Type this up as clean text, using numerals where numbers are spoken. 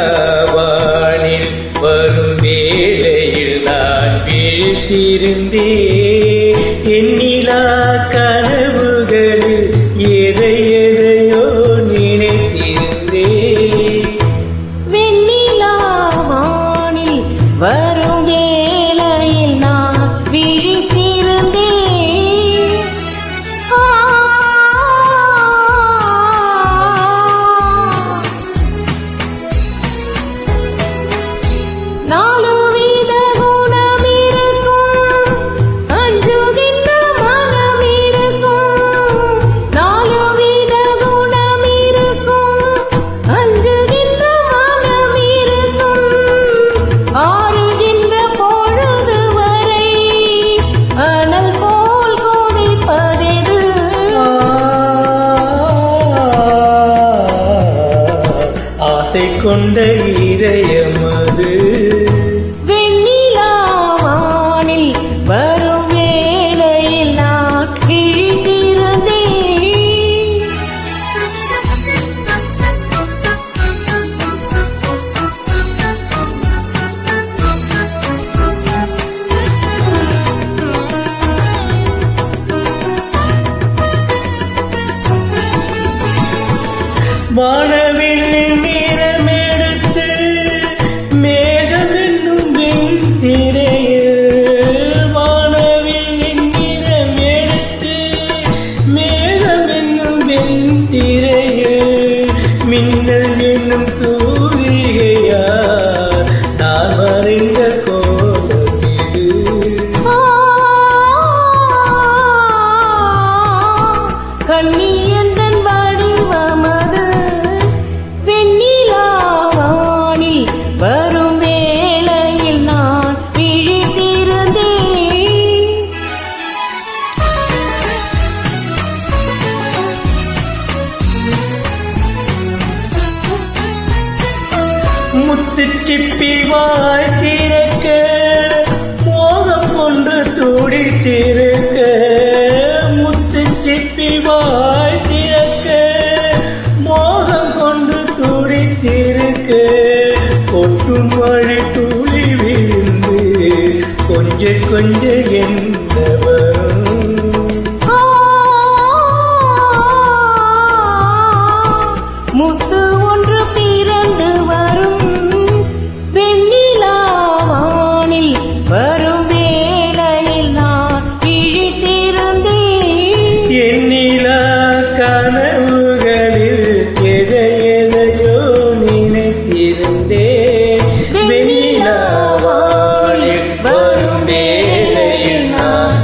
வெண்ணிலாவானில் வரும் வேளையில் நான் விழித்திருந்தேன். எண்ணிலா கனவுகளில் எதையோ நினைத்திருந்தேன். வெண்ணிலாவானில் வரும் வேளையில் நான் விழித்திருந்தேன். ஆசை கொண்ட இதயமது வெண்ணிலாவானில் வரும் வேளையில் நான் விழித்திருந்தேன். வானவில்லின் நிறமெடுத்து மேகம் என்னும் வெண்திரையில், வானவில்லின் நிறமெடுத்து மேகம் என்னும் வெண்திரையில், மின்னல் என்னும் தூரிகையார் நான் மறைந்த கோலம் இது. கண்ணி எந்தன் வடிவமது வெண்ணிலாவானில் வரும் வேளையில் நான் விழித்திருந்தேன். முத்துச்சிப்பி வாய் திறக்க மோகம் கொண்டு துடித்திருக்க, முத்துச்சிப்பி வாய் திறக்க மோகம் கொண்டு துடித்திருக்க, கொட்டும் மழை துளி விழுந்து கொஞ்ச கொஞ்ச என்ன வரும். முத்து ஒன்று பிறந்து வரும் வெண்ணிலாவானில் வரும் வேளையில் நான் விழித்திருந்தேன். எண்ணிலா கனவுகளில் எதையோ நினைத்திருந்தேன். வெண்ணிலாவானில் வரும் வேளையில் நான்